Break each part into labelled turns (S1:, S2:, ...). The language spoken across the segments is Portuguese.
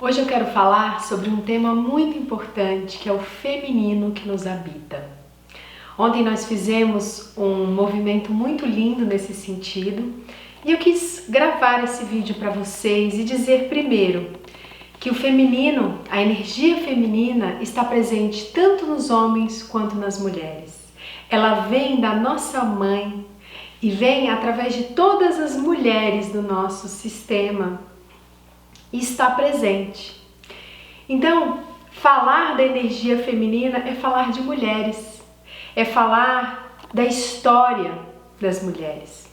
S1: Hoje eu quero falar sobre um tema muito importante, que é o feminino que nos habita. Ontem nós fizemos um movimento muito lindo nesse sentido e eu quis gravar esse vídeo para vocês e dizer primeiro que o feminino, a energia feminina, está presente tanto nos homens quanto nas mulheres. Ela vem da nossa mãe e vem através de todas as mulheres do nosso sistema e está presente. Então, falar da energia feminina é falar de mulheres, é falar da história das mulheres.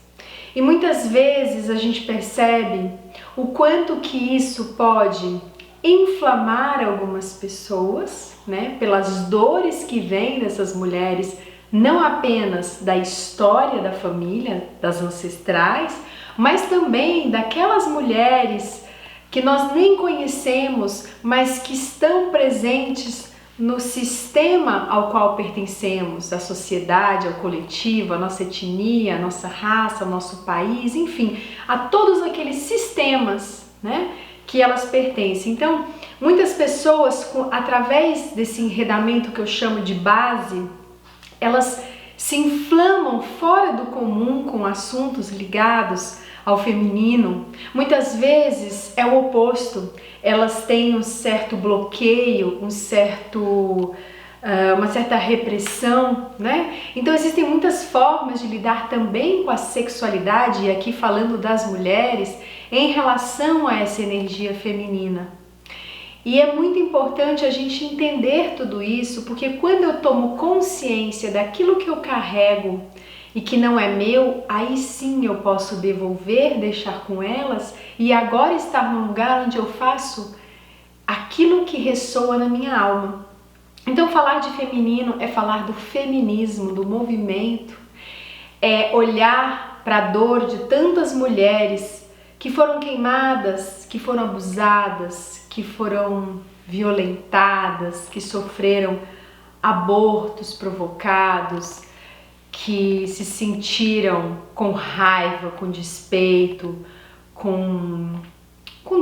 S1: E muitas vezes a gente percebe o quanto que isso pode inflamar algumas pessoas, né, pelas dores que vêm dessas mulheres, não apenas da história da família, das ancestrais, mas também daquelas mulheres que nós nem conhecemos, mas que estão presentes no sistema ao qual pertencemos, a sociedade, ao coletivo, a nossa etnia, a nossa raça, o nosso país, enfim, a todos aqueles sistemas, né, que elas pertencem. Então, muitas pessoas, através desse enredamento que eu chamo de base, elas se inflamam fora do comum com assuntos ligados ao feminino. Muitas vezes é o oposto, elas têm um certo bloqueio, uma certa repressão, né? Então existem muitas formas de lidar também com a sexualidade, e aqui falando das mulheres, em relação a essa energia feminina. E é muito importante a gente entender tudo isso, porque quando eu tomo consciência daquilo que eu carrego e que não é meu, aí sim eu posso devolver, deixar com elas e agora estar num lugar onde eu faço aquilo que ressoa na minha alma. Então falar de feminino é falar do feminismo, do movimento, é olhar para a dor de tantas mulheres que foram queimadas, que foram abusadas, que foram violentadas, que sofreram abortos provocados, que se sentiram com raiva, com despeito, com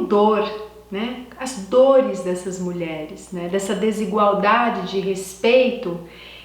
S1: dor, né? As dores dessas mulheres, né? Dessa desigualdade de respeito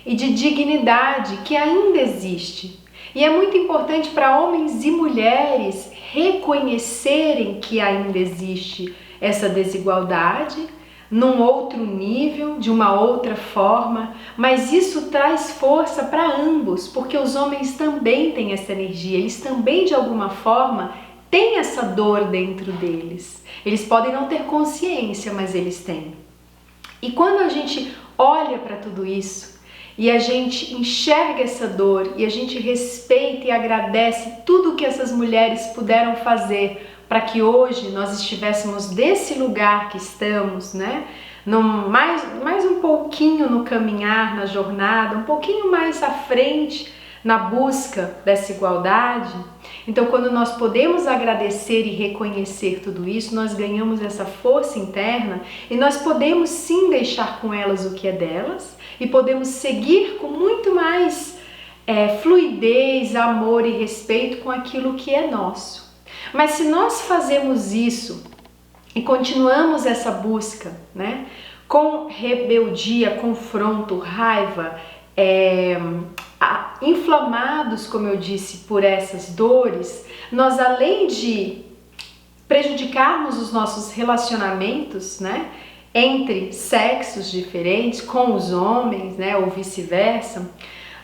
S1: e de dignidade que ainda existe. E é muito importante para homens e mulheres reconhecerem que ainda existe essa desigualdade num outro nível, de uma outra forma, mas isso traz força para ambos, porque os homens também têm essa energia, eles também de alguma forma têm essa dor dentro deles. Eles podem não ter consciência, mas eles têm. E quando a gente olha para tudo isso e a gente enxerga essa dor e a gente respeita e agradece tudo que essas mulheres puderam fazer para que hoje nós estivéssemos desse lugar que estamos, né? Mais um pouquinho no caminhar, na jornada, um pouquinho mais à frente na busca dessa igualdade. Então, quando nós podemos agradecer e reconhecer tudo isso, nós ganhamos essa força interna e nós podemos sim deixar com elas o que é delas e podemos seguir com muito mais fluidez, amor e respeito com aquilo que é nosso. Mas se nós fazemos isso e continuamos essa busca, né, com rebeldia, confronto, raiva, inflamados, como eu disse, por essas dores, nós além de prejudicarmos os nossos relacionamentos, né, entre sexos diferentes, com os homens, né, ou vice-versa,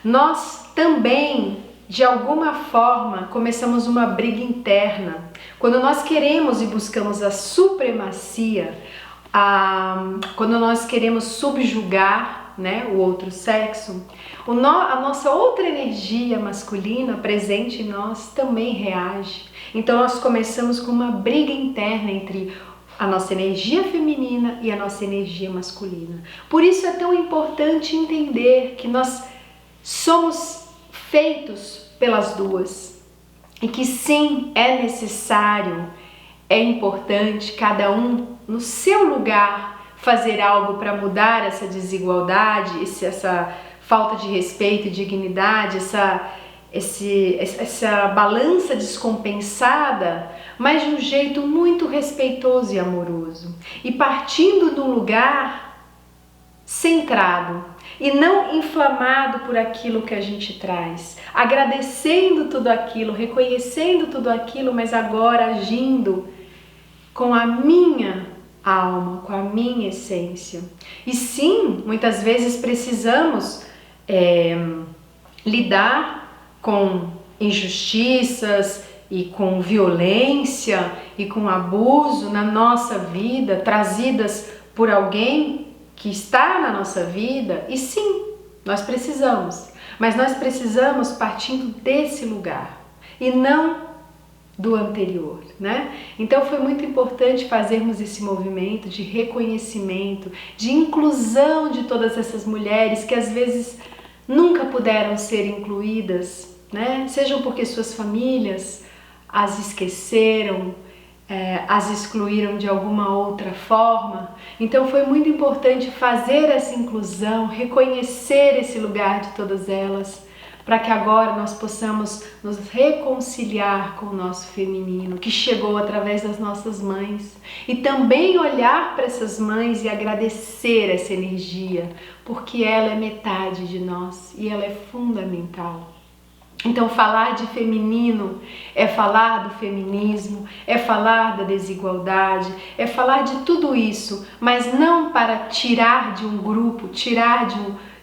S1: nós também de alguma forma começamos uma briga interna. Quando nós queremos e buscamos a supremacia, quando nós queremos subjugar, né, o outro sexo, a nossa outra energia masculina presente em nós também reage. Então nós começamos com uma briga interna entre a nossa energia feminina e a nossa energia masculina. Por isso é tão importante entender que nós somos feitos pelas duas e que sim, é necessário, é importante cada um no seu lugar fazer algo para mudar essa desigualdade, essa falta de respeito e dignidade, essa balança descompensada, mas de um jeito muito respeitoso e amoroso, e partindo de um lugar centrado e não inflamado por aquilo que a gente traz, agradecendo tudo aquilo, reconhecendo tudo aquilo, mas agora agindo com a minha alma, com a minha essência. E sim, muitas vezes precisamos lidar com injustiças e com violência e com abuso na nossa vida, trazidas por alguém que está na nossa vida. E sim, nós precisamos, mas nós precisamos partindo desse lugar e não do anterior, né? Então foi muito importante fazermos esse movimento de reconhecimento, de inclusão de todas essas mulheres que às vezes nunca puderam ser incluídas, né? Sejam porque suas famílias as esqueceram, as excluíram de alguma outra forma. Então foi muito importante fazer essa inclusão, reconhecer esse lugar de todas elas, para que agora nós possamos nos reconciliar com o nosso feminino, que chegou através das nossas mães, e também olhar para essas mães e agradecer essa energia, porque ela é metade de nós e ela é fundamental. Então falar de feminino é falar do feminismo, é falar da desigualdade, é falar de tudo isso, mas não para tirar de um grupo, tirar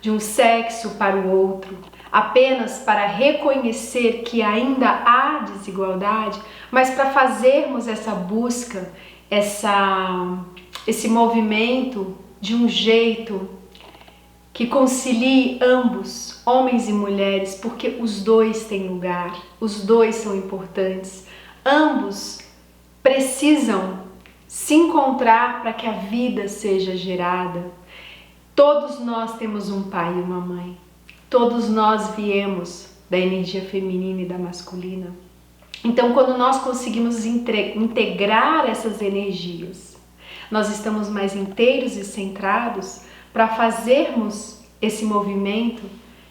S1: de um sexo para o outro, apenas para reconhecer que ainda há desigualdade, mas para fazermos essa busca, esse movimento de um jeito que concilie ambos, homens e mulheres, porque os dois têm lugar, os dois são importantes, ambos precisam se encontrar para que a vida seja gerada. Todos nós temos um pai e uma mãe, todos nós viemos da energia feminina e da masculina. Então, quando nós conseguimos integrar essas energias, nós estamos mais inteiros e centrados para fazermos esse movimento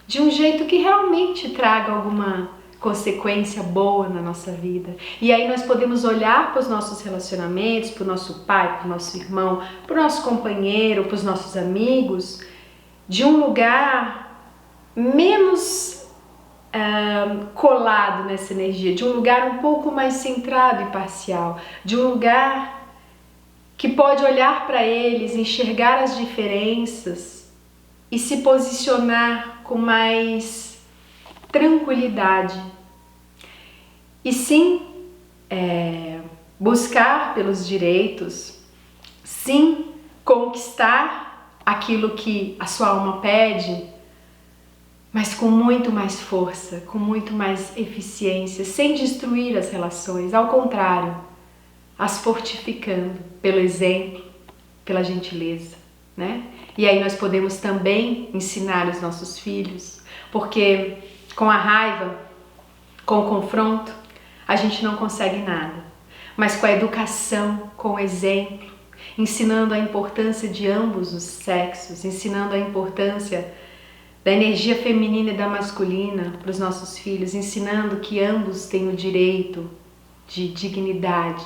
S1: de um jeito que realmente traga alguma consequência boa na nossa vida. E aí nós podemos olhar para os nossos relacionamentos, para o nosso pai, para o nosso irmão, para o nosso companheiro, para os nossos amigos, de um lugar menos colado nessa energia, de um lugar um pouco mais centrado e parcial, de um lugar que pode olhar para eles, enxergar as diferenças e se posicionar com mais tranquilidade. E sim, buscar pelos direitos, sim, conquistar aquilo que a sua alma pede, mas com muito mais força, com muito mais eficiência, sem destruir as relações, ao contrário, as fortificando pelo exemplo, pela gentileza, né? E aí nós podemos também ensinar os nossos filhos, porque com a raiva, com o confronto, a gente não consegue nada. Mas com a educação, com o exemplo, ensinando a importância de ambos os sexos, ensinando a importância da energia feminina e da masculina para os nossos filhos, ensinando que ambos têm o direito de dignidade,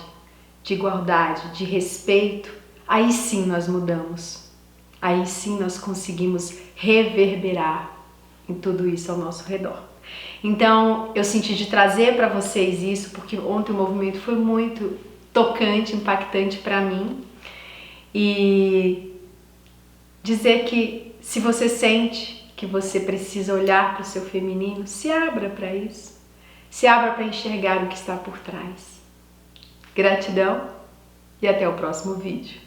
S1: de igualdade, de respeito, aí sim nós mudamos. Aí sim nós conseguimos reverberar em tudo isso ao nosso redor. Então eu senti de trazer para vocês isso, porque ontem o movimento foi muito tocante, impactante para mim. E dizer que se você sente que você precisa olhar para o seu feminino, se abra para isso. Se abra para enxergar o que está por trás. Gratidão e até o próximo vídeo.